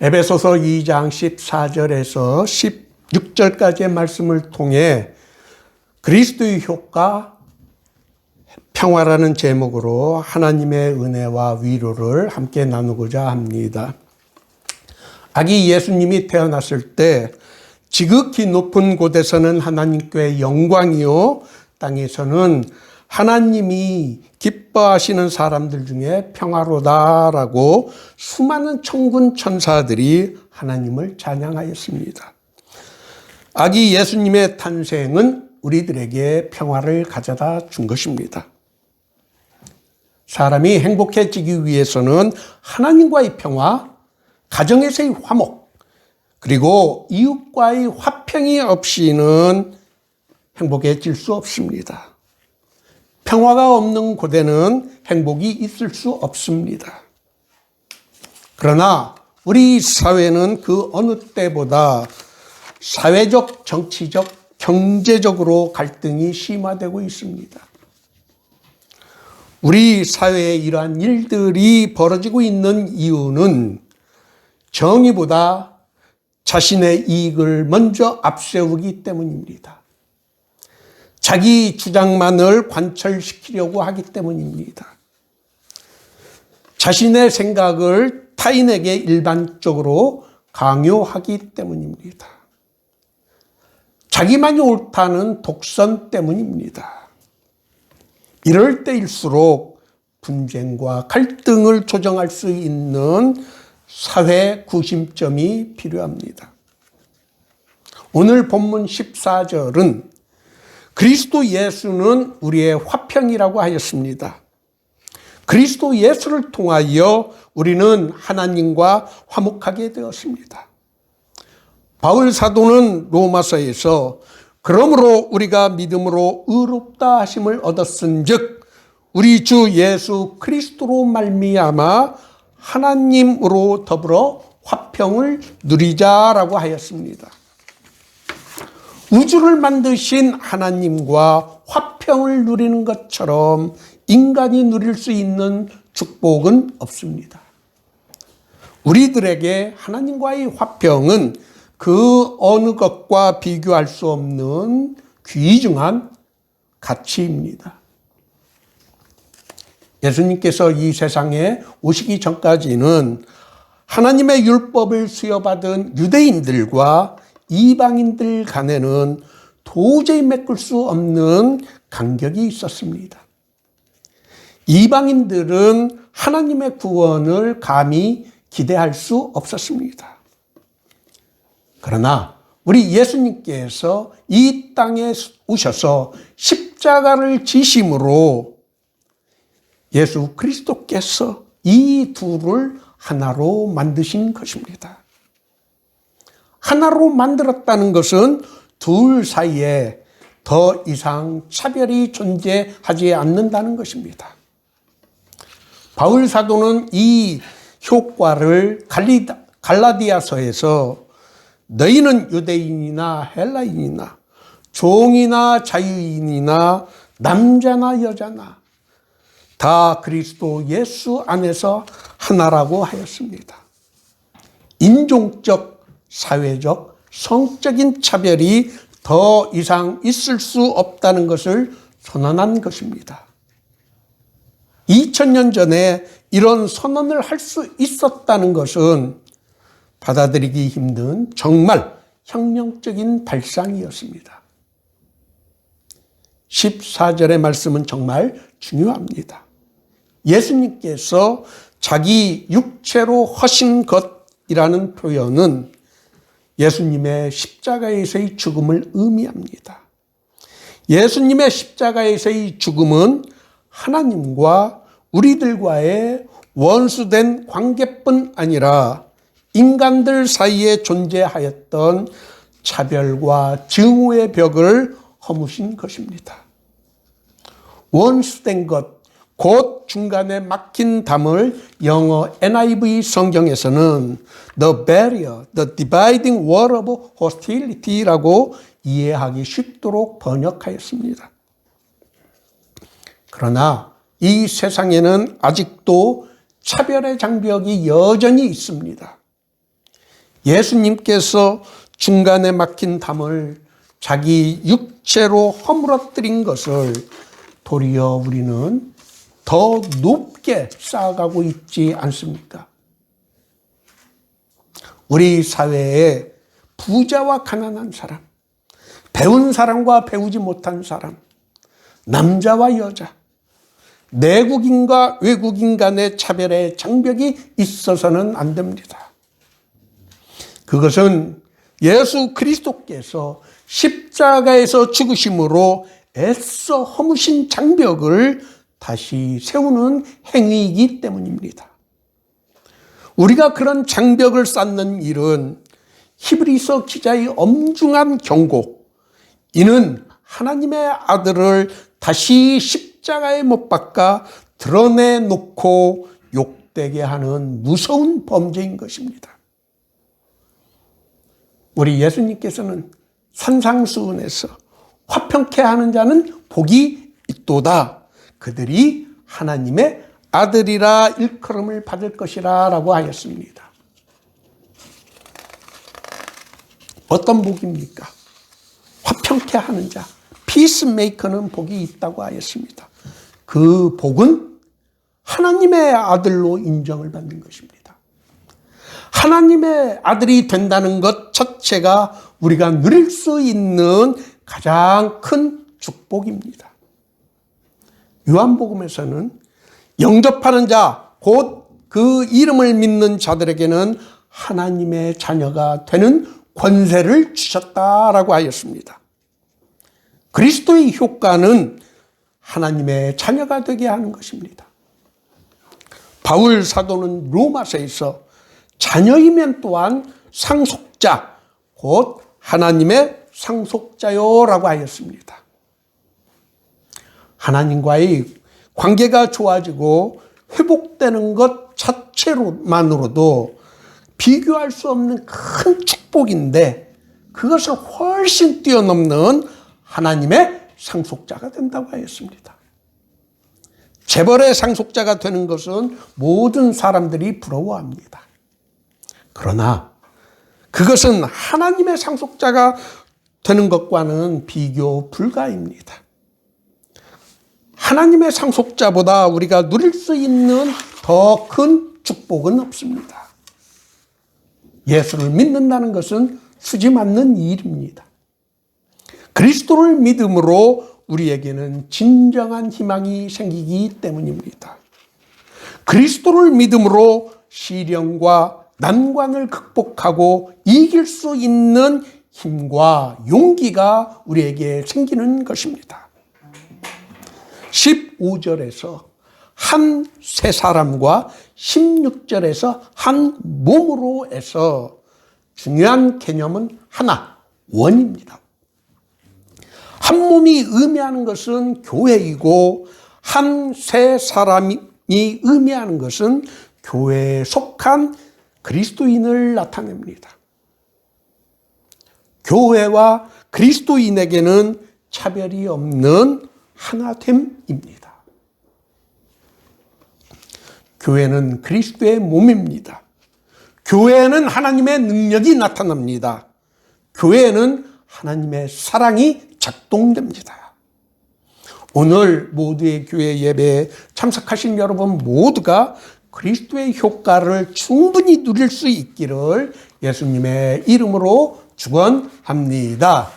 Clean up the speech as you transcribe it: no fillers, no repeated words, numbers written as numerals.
에베소서 2장 14절에서 16절까지의 말씀을 통해 그리스도의 효과, 평화라는 제목으로 하나님의 은혜와 위로를 함께 나누고자 합니다. 아기 예수님이 태어났을 때 지극히 높은 곳에서는 하나님께 영광이요, 땅에서는 하나님이 기뻐하시는 사람들 중에 평화로다라고 수많은 천군 천사들이 하나님을 찬양하였습니다. 아기 예수님의 탄생은 우리들에게 평화를 가져다 준 것입니다. 사람이 행복해지기 위해서는 하나님과의 평화, 가정에서의 화목, 그리고 이웃과의 화평이 없이는 행복해질 수 없습니다. 평화가 없는 곳에는 행복이 있을 수 없습니다. 그러나 우리 사회는 그 어느 때보다 사회적, 정치적, 경제적으로 갈등이 심화되고 있습니다. 우리 사회에 이러한 일들이 벌어지고 있는 이유는 정의보다 자신의 이익을 먼저 앞세우기 때문입니다. 자기 주장만을 관철시키려고 하기 때문입니다. 자신의 생각을 타인에게 일반적으로 강요하기 때문입니다. 자기만이 옳다는 독선 때문입니다. 이럴 때일수록 분쟁과 갈등을 조정할 수 있는 사회 구심점이 필요합니다. 오늘 본문 14절은 그리스도 예수는 우리의 화평이라고 하였습니다. 그리스도 예수를 통하여 우리는 하나님과 화목하게 되었습니다. 바울 사도는 로마서에서 그러므로 우리가 믿음으로 의롭다 하심을 얻었은즉 우리 주 예수 그리스도로 말미암아 하나님으로 더불어 화평을 누리자라고 하였습니다. 우주를 만드신 하나님과 화평을 누리는 것처럼 인간이 누릴 수 있는 축복은 없습니다. 우리들에게 하나님과의 화평은 그 어느 것과 비교할 수 없는 귀중한 가치입니다. 예수님께서 이 세상에 오시기 전까지는 하나님의 율법을 수여받은 유대인들과 이방인들 간에는 도저히 메꿀 수 없는 간격이 있었습니다. 이방인들은 하나님의 구원을 감히 기대할 수 없었습니다. 그러나 우리 예수님께서 이 땅에 오셔서 십자가를 지심으로 예수 그리스도께서 이 둘을 하나로 만드신 것입니다. 하나로 만들었다는 것은 둘 사이에 더 이상 차별이 존재하지 않는다는 것입니다. 바울 사도는 이 효과를 갈라디아서에서 너희는 유대인이나 헬라인이나 종이나 자유인이나 남자나 여자나 다 그리스도 예수 안에서 하나라고 하였습니다. 인종적, 사회적, 성적인 차별이 더 이상 있을 수 없다는 것을 선언한 것입니다. 2000년 전에 이런 선언을 할 수 있었다는 것은 받아들이기 힘든 정말 혁명적인 발상이었습니다. 14절의 말씀은 정말 중요합니다. 예수님께서 자기 육체로 하신 것이라는 표현은 예수님의 십자가에서의 죽음을 의미합니다. 예수님의 십자가에서의 죽음은 하나님과 우리들과의 원수된 관계뿐 아니라 인간들 사이에 존재하였던 차별과 증오의 벽을 허무신 것입니다. 원수된 것, 곧 중간에 막힌 담을 영어 NIV 성경에서는 the barrier, the dividing wall of hostility라고 이해하기 쉽도록 번역하였습니다. 그러나 이 세상에는 아직도 차별의 장벽이 여전히 있습니다. 예수님께서 중간에 막힌 담을 자기 육체로 허물어뜨린 것을 도리어 우리는 더 높게 쌓아가고 있지 않습니까? 우리 사회에 부자와 가난한 사람, 배운 사람과 배우지 못한 사람, 남자와 여자, 내국인과 외국인 간의 차별의 장벽이 있어서는 안 됩니다. 그것은 예수 그리스도께서 십자가에서 죽으심으로 애써 허무신 장벽을 다시 세우는 행위이기 때문입니다. 우리가 그런 장벽을 쌓는 일은 히브리서 기자의 엄중한 경고, 이는 하나님의 아들을 다시 십자가에 못 박아 드러내놓고 욕되게 하는 무서운 범죄인 것입니다. 우리 예수님께서는 산상수훈에서 화평케 하는 자는 복이 있도다. 그들이 하나님의 아들이라 일컬음을 받을 것이라 라고 하였습니다. 어떤 복입니까? 화평케 하는 자, 피스메이커는 복이 있다고 하였습니다. 그 복은 하나님의 아들로 인정을 받는 것입니다. 하나님의 아들이 된다는 것 자체가 우리가 누릴 수 있는 가장 큰 축복입니다. 요한복음에서는 영접하는 자, 곧 그 이름을 믿는 자들에게는 하나님의 자녀가 되는 권세를 주셨다라고 하였습니다. 그리스도의 효과는 하나님의 자녀가 되게 하는 것입니다. 바울 사도는 로마서에서 자녀이면 또한 상속자, 곧 하나님의 상속자요라고 하였습니다. 하나님과의 관계가 좋아지고 회복되는 것 자체로만으로도 비교할 수 없는 큰 축복인데, 그것을 훨씬 뛰어넘는 하나님의 상속자가 된다고 하였습니다. 재벌의 상속자가 되는 것은 모든 사람들이 부러워합니다. 그러나 그것은 하나님의 상속자가 되는 것과는 비교 불가입니다. 하나님의 상속자보다 우리가 누릴 수 있는 더 큰 축복은 없습니다. 예수를 믿는다는 것은 수지 맞는 일입니다. 그리스도를 믿음으로 우리에게는 진정한 희망이 생기기 때문입니다. 그리스도를 믿음으로 시련과 난관을 극복하고 이길 수 있는 힘과 용기가 우리에게 생기는 것입니다. 15절에서 한 세 사람과 16절에서 한 몸으로 해서 중요한 개념은 하나, 원입니다. 한 몸이 의미하는 것은 교회이고, 한 세 사람이 의미하는 것은 교회에 속한 그리스도인을 나타냅니다. 교회와 그리스도인에게는 차별이 없는 하나됨입니다. 교회는 그리스도의 몸입니다. 교회에는 하나님의 능력이 나타납니다. 교회에는 하나님의 사랑이 작동됩니다. 오늘 모두의 교회 예배에 참석하신 여러분 모두가 그리스도의 효과를 충분히 누릴 수 있기를 예수님의 이름으로 축원합니다.